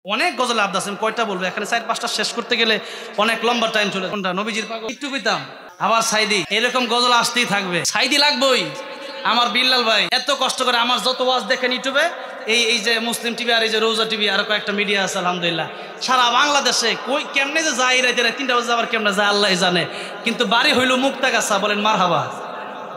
অনেক গজল আব্দ আছে, কয়টা বলবো এখানে? 4-5টা শেষ করতে গেলে অনেক লম্বা টাইম চলে। কোনটা? নবীজির পাগল একটু কইতাম, আবার সাইদি, এরকম গজল আসতেই থাকবে। সাইদি লাগবেই। আমার বিল্লাল ভাই এত কষ্ট করে আমার যত ওয়াজ দেখেন ইউটিউবে, এই যে মুসলিম টিভি আর এই যে রোজা টিভি আর কয়েকটা মিডিয়া আছে, আলহামদুলিল্লাহ সারা বাংলাদেশে কই কেমনে যে যাই রাইতে 3টা বাজে আবার কেমনে যায় আল্লাহ জানে। কিন্তু বাড়ি হইল মুক্তাগাছা, বলেন মারহাবা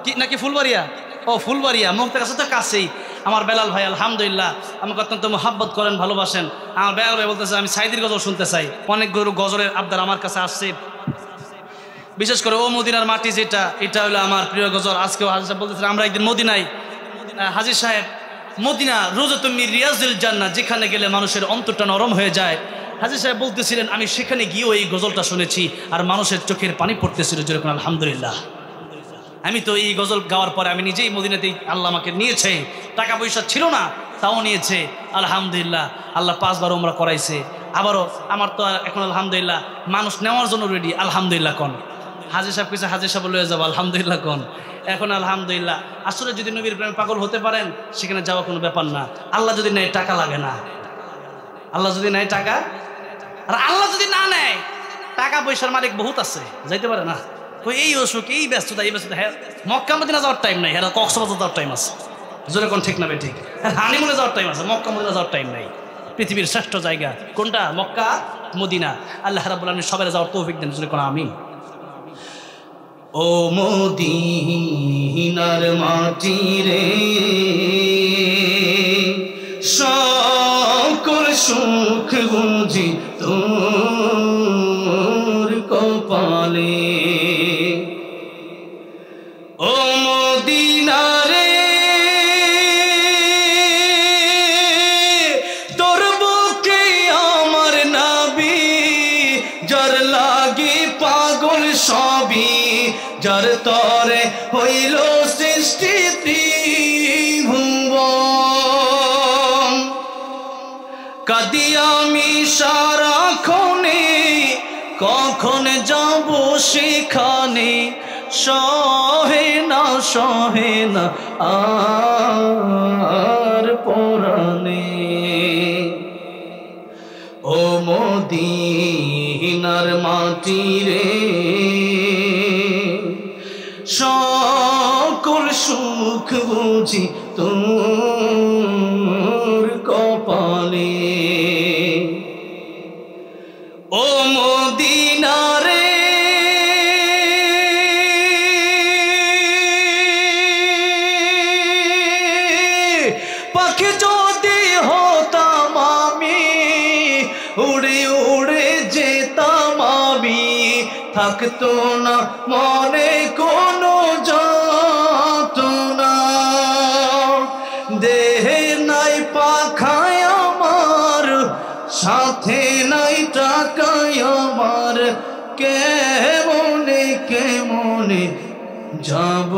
কি নাকি ফুলবাড়িয়া? ও ফুলবাড়িয়া, মুক্তাগাছা তো কাছেই। আমার বেলাল ভাই আলহামদুলিল্লাহ আমাকে অত্যন্ত মোহাব্বত করেন, ভালোবাসেন। আমার বেলাল ভাই বলতেছে আমি সাইদির গজল শুনতে চাই। অনেক গজলের আবদার আমার কাছে আসছে, বিশেষ করে ও মদিনার মাটি যেটা, এটা হলো আমার প্রিয় গজল। আজকেও হাজির সাহেব বলতেছিলেন আমরা একদিন মদিনায়, হাজির সাহেব মদিনা রোজাতুম মিন রিয়াজিল জান্নাহ, যেখানে গেলে মানুষের অন্তরটা নরম হয়ে যায়। হাজির সাহেব বলতেছিলেন আমি সেখানে গিয়েও এই গজলটা শুনেছি আর মানুষের চোখের পানি পড়তেছিল যেরকম। আলহামদুলিল্লাহ আমি তো এই গজল গাওয়ার পরে আমি নিজেই মদিনাতেই, আল্লাহ আমাকে নিয়েছে, টাকা পয়সা ছিল না তাও নিয়েছে আলহামদুলিল্লাহ। আল্লাহ 5 বার উমরা করাইছে, আবারও আমার তো এখন আলহামদুলিল্লাহ মানুষ নেওয়ার জন্য রেডি। আলহামদুলিল্লাহ কোন হাজির সাহেব কিছু, হাজির সাহেব লয়ে যাবো আলহামদুলিল্লাহ কোন এখন আলহামদুলিল্লাহ। আসলে যদি নবীর প্রেমে পাগল হতে পারেন সেখানে যাওয়া কোনো ব্যাপার না। আল্লাহ যদি নেয় টাকা লাগে না, আল্লাহ যদি নেয় টাকা, আর আল্লাহ যদি না নেয় টাকা পয়সার মালিক বহুত আছে, যাইতে পারে না। এই অসুখ, এই ব্যস্ততা, এই ব্যস্ততা, হ্যাঁ মক্কা মদিনা যাওয়ার টাইম নাই, হ্যাঁ কক্সবাজার যাওয়ার টাইম আছে, জোরে কোন ঠিক না বে ঠিক, হানিমুনে যাওয়ার টাইম আছে, মক্কা মদিনা যাওয়ার টাইম নাই। পৃথিবীর শ্রেষ্ঠ জায়গা কোনটা? Mecca Medina. আল্লাহ রাব্বুল আলামিন সবাই যাওয়ার তৌফিক দেন, জোরে কোন আমিন। ও মদিনার মাটি রে, সকল সুখ বুঝি তোর কপালে। ও মদিনা রে, তোর বুকে আমার নবী, যার লাগি পাগল সবই, যার তরে হইল সৃষ্টি ত্রিভুবন। কাঁদি আমি সারাক্ষণে, কখন যাব সেখানে, সহে না আর পরাণে। ও মদিনার মাটি রে, সকল সুখ বুঝি তোর কপালে। ও মদিনা রে, পাখি যদি হতাম আমি, উড়ে উড়ে যেতাম আমি, থাকতো না মনে কোনো যন্ত্রণা। দেহে নাই পাখায় আমার, সাথে নাই টাকায় আমার, কেমনে কেমনে যাব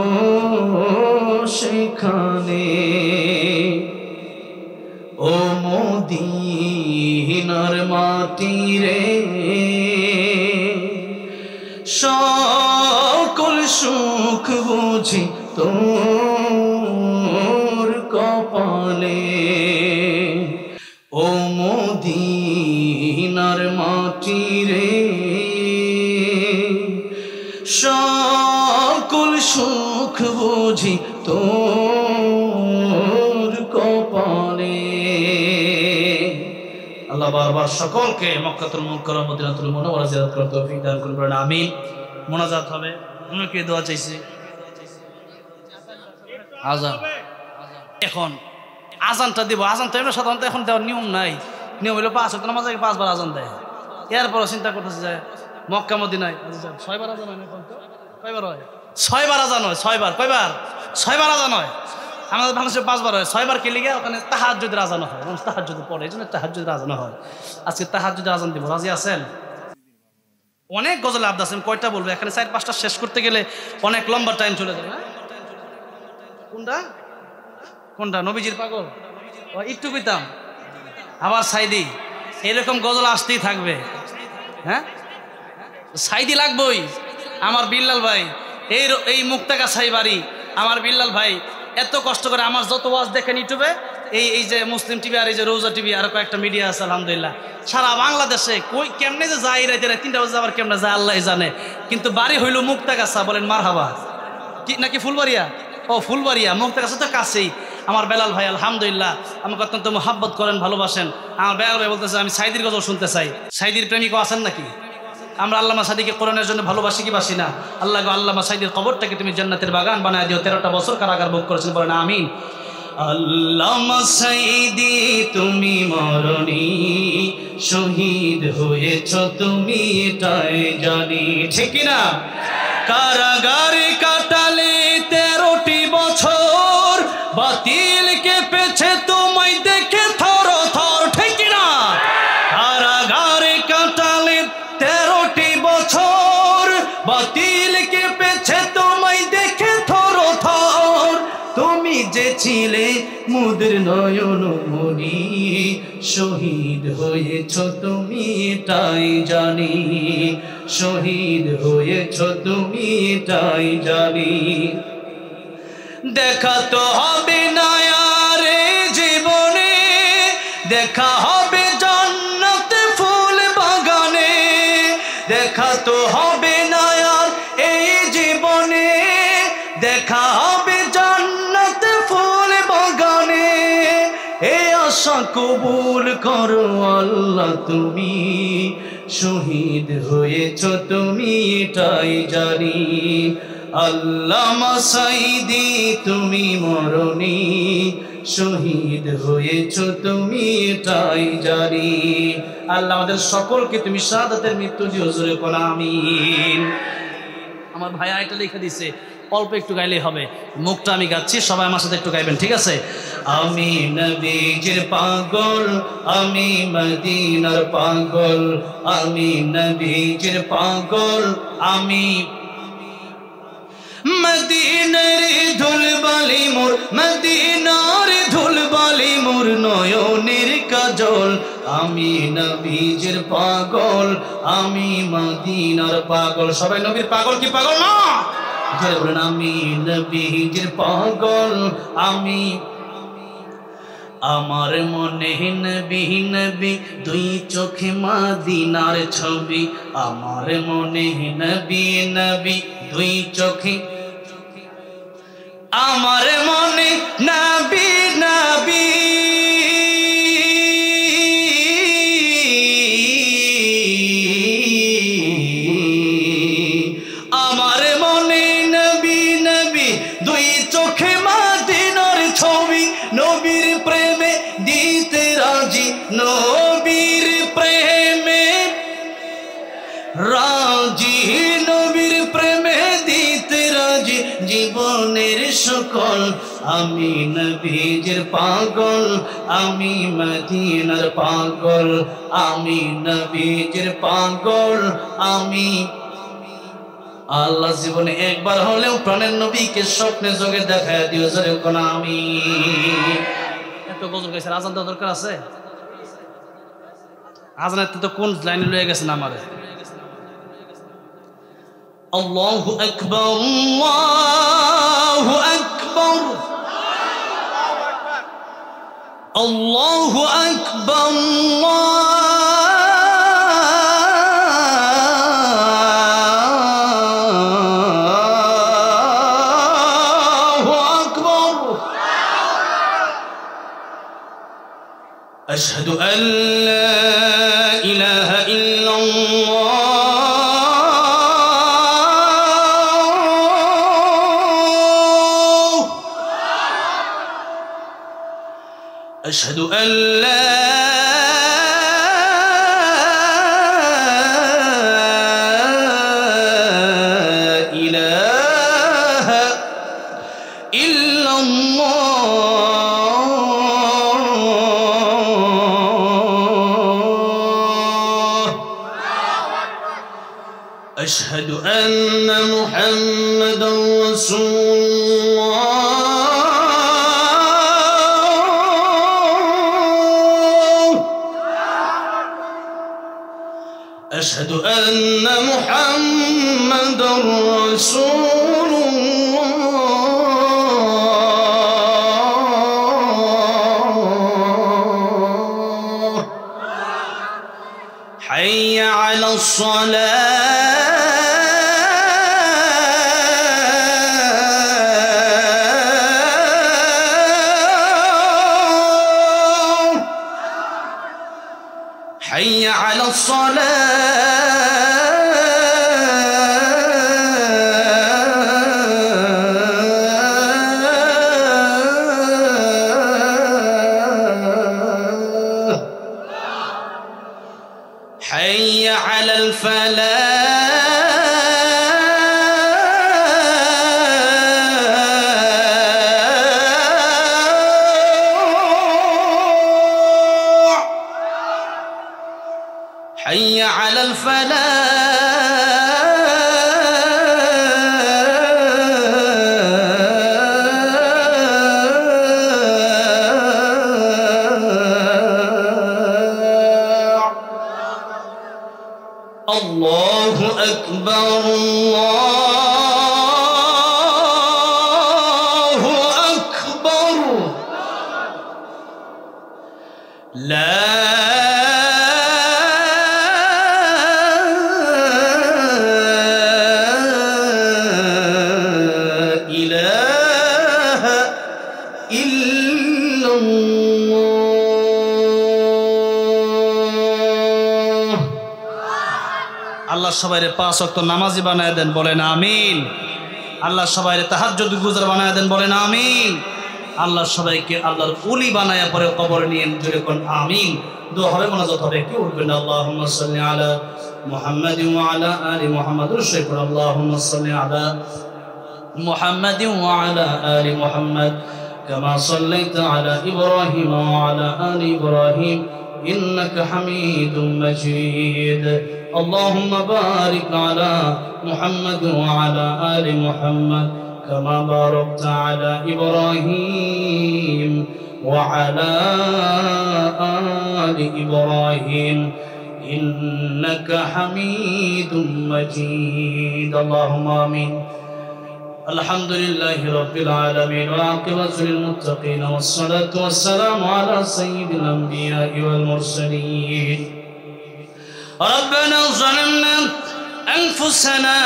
সেখানে। ও মদিনার মাটি রে, সকল সুখ বুঝি তোর কপালে। ও মদিনার মাটি রে, সকল সুখ বুঝি তোর কপালে। আল্লাহ বারবার সকলকে মক্কাতুল মুকাররমা মদিনাতুল মুনাওয়ারা জিয়ারত করার তৌফিক দান করুন, আমিন। মোনাজাত হবে, অনেকে দোয়া চাইছে। আজান এখন আজানটা দিব, আজান তো সাধারণত এখন দেওয়ার নিয়ম নাই। নিয়ম হইলো 5 ওয়াক্ত নামাজ 5 বার আজান দেয়। এরপরও চিন্তা করতেছে যে মক্কা মদিনায় 6 বার আজান হয় না, কয়বার হয়? 6 বার আজান হয়, 6 বার। কয়বার? 6 বার আজান হয়। আমাদের বাংলাদেশে 5 বার হয়। 6 বার কে লিগে? ওখানে তাহাজ্জুদের আজান হয়, তাহাজ্জুদ পড়ে, এই জন্য তাহাজ্জুদের আজান হয়। আজকে তাহাজ্জুদের আজান দিব, রাজি আছেন? অনেক গজল আব্দ আছে, কয়টা বলবো এখানে? 4-5টা শেষ করতে গেলে অনেক লম্বা টাইম চলে যাবে। কোনটা? কোনটা? নবীজির পাগল একটু কইতাম, আবার সাইদি, এরকম গজল আসতেই থাকবে। হ্যাঁ সাইদি লাগবেই। আমার বিল্লাল ভাই এই মুক্তাগাছাই বাড়ি, আমার বিল্লাল ভাই এত কষ্ট করে আমার যত ওয়াজ দেখেন ইউটিউবে, এই যে মুসলিম টিভি আর এই যে রোজা টিভি আর কয়েকটা মিডিয়া আছে আলহামদুলিল্লাহ, সারা বাংলাদেশে কই কেমনে যে যায় রাইতে 3টা বাজে আবার কেমনে যায় আল্লাহ জানে। কিন্তু বাড়ি হইল মুক্তাগাছা, বলেন মারহাবা, কি নাকি ফুলবাড়িয়া? ও ফুলবাড়িয়া, মুক্তাগাছা তো কাছেই। আমার বেলাল ভাই আলহামদুলিল্লাহ আমাকে অত্যন্ত মোহাব্বত করেন, ভালোবাসেন। আমার বেলাল ভাই বলতেছে আমি সাইদির গজল শুনতে চাই। সাইদির প্রেমিকও আছেন নাকি? আমরা আল্লামা সাইদিকে কোরআনের জন্য ভালোবাসি কি বাসি না? আল্লাহ গো আল্লামা সাইদির কবরটাকে তুমি জান্নাতের বাগান বানায় দিও। 13টা বছর কারাগার ভোগ করেছেন, বলেন আমিন। আল্লামা সাইদি তুমি মরণি, শহীদ হয়েছ তুমি এটাই জানি, ঠিক না? কারাগারে কাটালে 13টি বছর, বাতিল কেঁপেছে তোমায় দেখে থর থর, ঠিক না? কারাগারে কাটালে 13টি বছর, বাতিল কেঁপেছে তোমায় দেখে থর থর। তুমি যে ছিলে মুদের নয়ন মনি, শহীদ হয়েছ তুমি এটাই জানি, শহীদ হয়েছ তুমি এটাই জানি। দেখা তো হবে না আর জীবনে, দেখা হবে জান্নাতে ফুল বাগানে, দেখা তো হবে না আর এই জীবনে, দেখা হবে জান্নাতে ফুল বাগানে। এই আশা কবুল করো আল্লাহ তুমি, শহীদ হয়েছ তুমি এটাই জানি। আল্লামা সাইদি তুমি মরণি, শহীদ হয়েছ তুমি এটাই জানি। আল্লাহ আমাদের সকলকে তুমি শাহাদাতের মৃত্যু দিও, জোরে বলো আমিন। আমার ভাই এটা লিখে দিছে, অল্প একটু গাইলেই হবে, মুখটা আমি গাচ্ছি, সবাই আমার সাথে একটু গাইবেন, ঠিক আছে? আমি নবীজির পাগল, আমি মদিনার পাগল, আমি নবীজির পাগল, আমি মদিনার ধুলবালি মোর, মদিনার ধুলবালি মোর নয়নের কাজল। আমি নবীজির পাগল, আমি মদিনার পাগল। সবাই নবীর পাগল কি পাগল না? বলেন আমি নবীজির পাগল, আমি আমার মনে নবী নবী, দুই চোখে মদিনার ছবি। আমার মনে নবী নবী, দুই চোখে, আমার মনে নবী নবী, আমার মনে নবী নবী, দুই চোখে মদিনার ছবি। নবীর প্রেমে দিতে রাজি, নবীর প্রেমে রাজি, নবীর প্রেমে দিতে রাজি জীবনের সকল। আমি নবীজির পাগল, আমি মদিনার পাগল, আমি নবীজির পাগল, আমি। আল্লাহ জীবনে একবার হলেও প্রাণের নবীকে স্বপ্নে যোগে দেখায় দিও, জোরে কোন আমি। এত গজল গাইছে, আজান দেওয়ার দরকার আছে? আজানের তো কোন লাইনে লয়ে গেছেন আমারে। আল্লাহু আকবার, আল্লাহু আকবার, আল্লাহু আকবার, أشهد أن لا إله إلا الله، أشهد أن لا إله إلا الله، أشهد أن محمدا رسول الله، أشهد أن محمدا رسول الله، حي على الصلاة حي على الصلاة حي على الفلاح حي على الفلاح الله أكبر الله أكبر لا إله إلا الله আল্লাহ সবাইরে 5 ওয়াক্ত নামাজি বানায় দেন বলেন আমিন আল্লাহ সবাইরে তাহাজ্জুদ গুজার বানায় দেন বলেন আমিন আল্লাহ সবাইকে আল্লাহর ওলি বানায়া পরে কবরে নিয়ে জুড়ে কোন আমিন দোয়া হবে মোনাজাত হবে কি উঠবেন আল্লাহুম্মা সাল্লি আলা মুহাম্মাদিন ওয়া আলা আলি মুহাম্মাদ রাসূলুল্লাহ আল্লাহুম্মা সাল্লি আলা মুহাম্মাদিন ওয়া আলা আলি মুহাম্মাদ কামা সাল্লাইতা আলা ইব্রাহিম ওয়া আলা আলি ইব্রাহিম ইন্নাকা হামিদুম মাজিদ اللهم بارك على محمد وعلى آل محمد كما باركت على إبراهيم وعلى آل إبراهيم إنك حميد مجيد اللهم آمين الحمد لله رب العالمين والعاقبة للمتقين والصلاة والسلام على سيد الأنبياء والمرسلين ربنا ظلمنا أنفسنا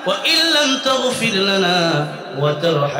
وإن لم تغفر لنا وترحمنا